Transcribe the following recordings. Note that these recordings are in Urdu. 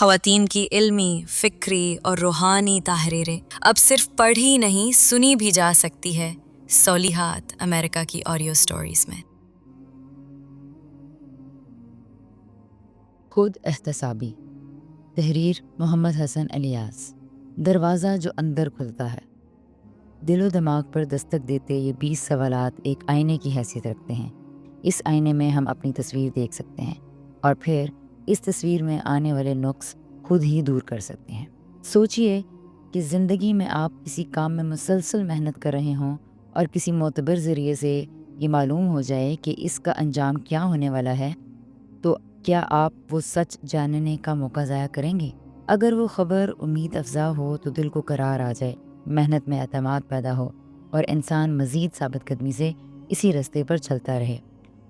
خواتین کی علمی، فکری اور روحانی تحریریں اب صرف پڑھی نہیں سنی بھی جا سکتی ہے صالحات امریکہ کی آڈیو سٹوریز میں۔ خود احتسابی، تحریر محمد حسن الیاس۔ دروازہ جو اندر کھلتا ہے۔ دل و دماغ پر دستک دیتے یہ 20 سوالات ایک آئینے کی حیثیت رکھتے ہیں۔ اس آئینے میں ہم اپنی تصویر دیکھ سکتے ہیں اور پھر اس تصویر میں آنے والے نقص خود ہی دور کر سکتے ہیں۔ سوچئے کہ زندگی میں آپ کسی کام میں مسلسل محنت کر رہے ہوں اور کسی معتبر ذریعے سے یہ معلوم ہو جائے کہ اس کا انجام کیا ہونے والا ہے، تو کیا آپ وہ سچ جاننے کا موقع ضائع کریں گے؟ اگر وہ خبر امید افزا ہو تو دل کو قرار آ جائے، محنت میں اعتماد پیدا ہو اور انسان مزید ثابت قدمی سے اسی راستے پر چلتا رہے۔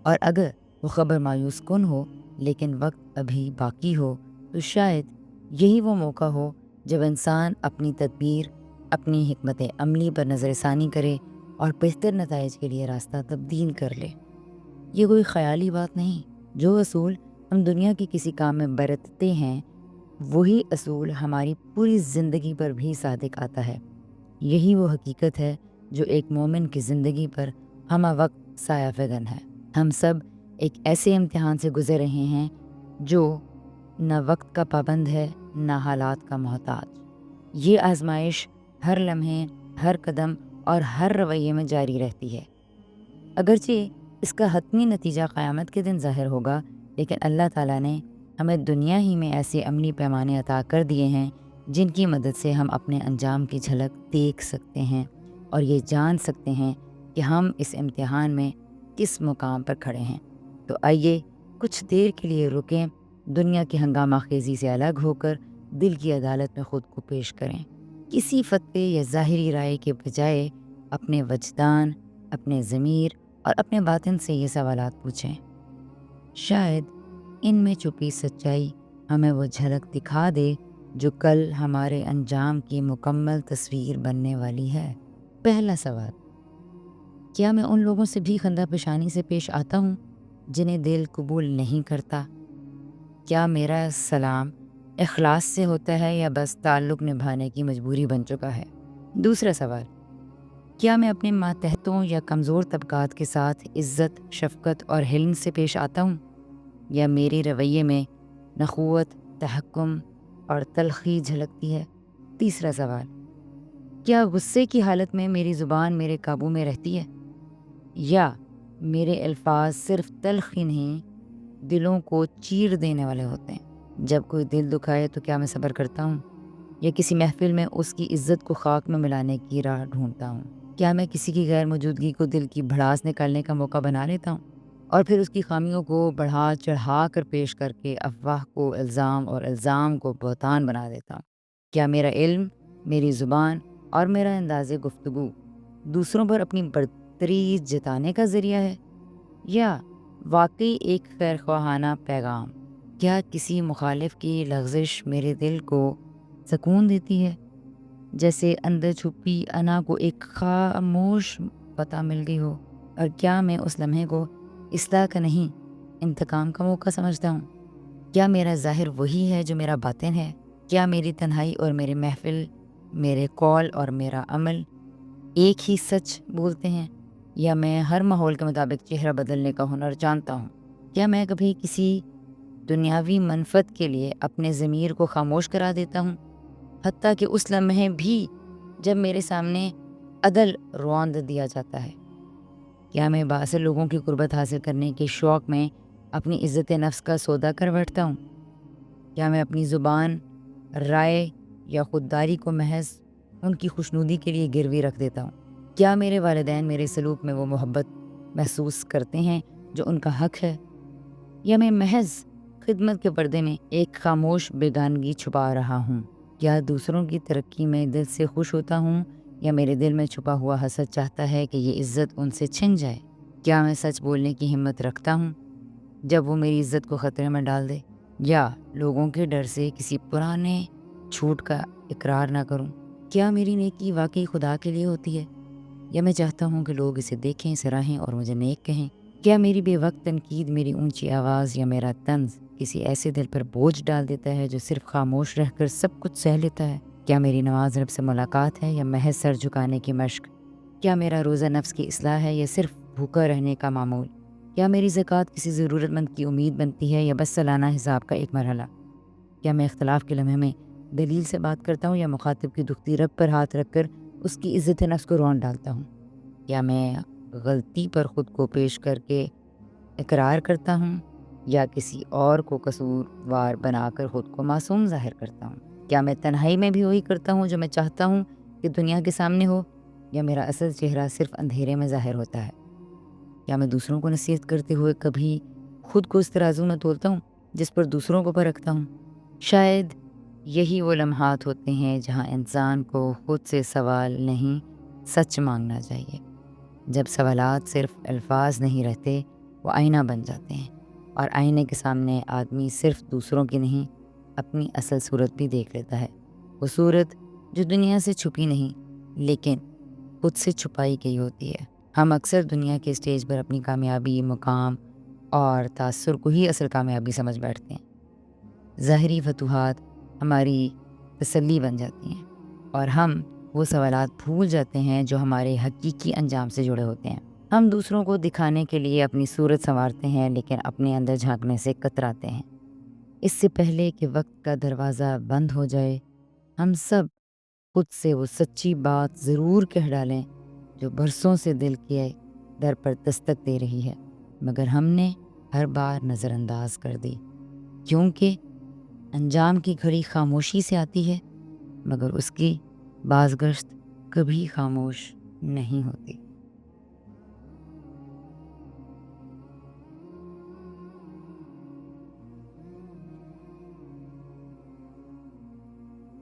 اور اگر وہ خبر مایوس کن ہو لیکن وقت ابھی باقی ہو تو شاید یہی وہ موقع ہو جب انسان اپنی تدبیر، اپنی حکمت عملی پر نظر ثانی کرے اور بہتر نتائج کے لیے راستہ تبدیل کر لے۔ یہ کوئی خیالی بات نہیں۔ جو اصول ہم دنیا کی کسی کام میں برتتے ہیں وہی اصول ہماری پوری زندگی پر بھی صادق آتا ہے۔ یہی وہ حقیقت ہے جو ایک مومن کی زندگی پر ہمہ وقت سایہ فگن ہے۔ ہم سب ایک ایسے امتحان سے گزر رہے ہیں جو نہ وقت کا پابند ہے نہ حالات کا محتاج۔ یہ آزمائش ہر لمحے، ہر قدم اور ہر رویے میں جاری رہتی ہے۔ اگرچہ اس کا حتمی نتیجہ قیامت کے دن ظاہر ہوگا، لیکن اللہ تعالیٰ نے ہمیں دنیا ہی میں ایسے عملی پیمانے عطا کر دیے ہیں جن کی مدد سے ہم اپنے انجام کی جھلک دیکھ سکتے ہیں اور یہ جان سکتے ہیں کہ ہم اس امتحان میں کس مقام پر کھڑے ہیں۔ تو آئیے کچھ دیر کے لیے رکیں، دنیا کی ہنگامہ خیزی سے الگ ہو کر دل کی عدالت میں خود کو پیش کریں۔ کسی فتوے یا ظاہری رائے کے بجائے اپنے وجدان، اپنے ضمیر اور اپنے باطن سے یہ سوالات پوچھیں۔ شاید ان میں چھپی سچائی ہمیں وہ جھلک دکھا دے جو کل ہمارے انجام کی مکمل تصویر بننے والی ہے۔ پہلا سوال، کیا میں ان لوگوں سے بھی خندہ پیشانی سے پیش آتا ہوں جنہیں دل قبول نہیں کرتا؟ کیا میرا سلام اخلاص سے ہوتا ہے یا بس تعلق نبھانے کی مجبوری بن چکا ہے؟ دوسرا سوال، کیا میں اپنے ماتحتوں یا کمزور طبقات کے ساتھ عزت، شفقت اور حلم سے پیش آتا ہوں یا میرے رویے میں نخوت، تحکم اور تلخی جھلکتی ہے؟ تیسرا سوال، کیا غصے کی حالت میں میری زبان میرے قابو میں رہتی ہے یا میرے الفاظ صرف تلخ ہی نہیں دلوں کو چیر دینے والے ہوتے ہیں؟ جب کوئی دل دکھائے تو کیا میں صبر کرتا ہوں یا کسی محفل میں اس کی عزت کو خاک میں ملانے کی راہ ڈھونڈتا ہوں؟ کیا میں کسی کی غیر موجودگی کو دل کی بھڑاس نکالنے کا موقع بنا لیتا ہوں اور پھر اس کی خامیوں کو بڑھا چڑھا کر پیش کر کے افواہ کو الزام اور الزام کو بہتان بنا دیتا ہوں؟ کیا میرا علم، میری زبان اور میرا انداز گفتگو دوسروں پر اپنی برتری جتانے کا ذریعہ ہے یا واقعی ایک خیر خواہانہ پیغام؟ کیا کسی مخالف کی لغزش میرے دل کو سکون دیتی ہے جیسے اندر چھپی انا کو ایک خاموش پتہ مل گئی ہو؟ اور کیا میں اس لمحے کو اصلاح کا نہیں انتقام کا موقع سمجھتا ہوں؟ کیا میرا ظاہر وہی ہے جو میرا باطن ہے؟ کیا میری تنہائی اور میری محفل، میرے قول اور میرا عمل ایک ہی سچ بولتے ہیں یا میں ہر ماحول کے مطابق چہرہ بدلنے کا ہنر جانتا ہوں؟ کیا میں کبھی کسی دنیاوی منفعت کے لیے اپنے ضمیر کو خاموش کرا دیتا ہوں، حتیٰ کہ اس لمحے بھی جب میرے سامنے عدل رواند دیا جاتا ہے؟ کیا میں باعث لوگوں کی قربت حاصل کرنے کے شوق میں اپنی عزت نفس کا سودا کر بیٹھتا ہوں؟ کیا میں اپنی زبان، رائے یا خودداری کو محض ان کی خوشنودی کے لیے گروی رکھ دیتا ہوں؟ کیا میرے والدین میرے سلوک میں وہ محبت محسوس کرتے ہیں جو ان کا حق ہے یا میں محض خدمت کے پردے میں ایک خاموش بیگانگی چھپا رہا ہوں؟ کیا دوسروں کی ترقی میں دل سے خوش ہوتا ہوں یا میرے دل میں چھپا ہوا حسد چاہتا ہے کہ یہ عزت ان سے چھن جائے؟ کیا میں سچ بولنے کی ہمت رکھتا ہوں جب وہ میری عزت کو خطرے میں ڈال دے یا لوگوں کے ڈر سے کسی پرانے جھوٹ کا اقرار نہ کروں؟ کیا میری نیکی واقعی خدا کے لیے ہوتی ہے یا میں چاہتا ہوں کہ لوگ اسے دیکھیں، سراہیں اور مجھے نیک کہیں؟ کیا میری بے وقت تنقید، میری اونچی آواز یا میرا طنز کسی ایسے دل پر بوجھ ڈال دیتا ہے جو صرف خاموش رہ کر سب کچھ سہ لیتا ہے؟ کیا میری نماز رب سے ملاقات ہے یا محض سر جھکانے کی مشق؟ کیا میرا روزہ نفس کی اصلاح ہے یا صرف بھوکا رہنے کا معمول؟ کیا میری زکوٰۃ کسی ضرورت مند کی امید بنتی ہے یا بس سالانہ حساب کا ایک مرحلہ؟ کیا میں اختلاف کے لمحے میں دلیل سے بات کرتا ہوں یا مخاطب کی دکھتی رگ پر ہاتھ رکھ کر اس کی عزت نفس کو رون ڈالتا ہوں؟ کیا میں غلطی پر خود کو پیش کر کے اقرار کرتا ہوں یا کسی اور کو قصوروار بنا کر خود کو معصوم ظاہر کرتا ہوں؟ کیا میں تنہائی میں بھی وہی کرتا ہوں جو میں چاہتا ہوں کہ دنیا کے سامنے ہو، یا میرا اصل چہرہ صرف اندھیرے میں ظاہر ہوتا ہے؟ کیا میں دوسروں کو نصیحت کرتے ہوئے کبھی خود کو اس ترازو میں تولتا ہوں جس پر دوسروں کو پرکھتا ہوں؟ شاید یہی وہ لمحات ہوتے ہیں جہاں انسان کو خود سے سوال نہیں، سچ مانگنا چاہیے۔ جب سوالات صرف الفاظ نہیں رہتے، وہ آئینہ بن جاتے ہیں، اور آئینے کے سامنے آدمی صرف دوسروں کی نہیں، اپنی اصل صورت بھی دیکھ لیتا ہے، وہ صورت جو دنیا سے چھپی نہیں لیکن خود سے چھپائی گئی ہوتی ہے۔ ہم اکثر دنیا کے اسٹیج پر اپنی کامیابی، مقام اور تاثر کو ہی اصل کامیابی سمجھ بیٹھتے ہیں۔ ظاہری فتوحات ہماری تسلی بن جاتی ہیں، اور ہم وہ سوالات بھول جاتے ہیں جو ہمارے حقیقی انجام سے جڑے ہوتے ہیں۔ ہم دوسروں کو دکھانے کے لیے اپنی صورت سنوارتے ہیں لیکن اپنے اندر جھانکنے سے کتراتے ہیں۔ اس سے پہلے کہ وقت کا دروازہ بند ہو جائے، ہم سب خود سے وہ سچی بات ضرور کہہ ڈالیں جو برسوں سے دل کے در پر دستک دے رہی ہے، مگر ہم نے ہر بار نظر انداز کر دی، کیونکہ انجام کی گھڑی خاموشی سے آتی ہے، مگر اس کی بازگشت کبھی خاموش نہیں ہوتی۔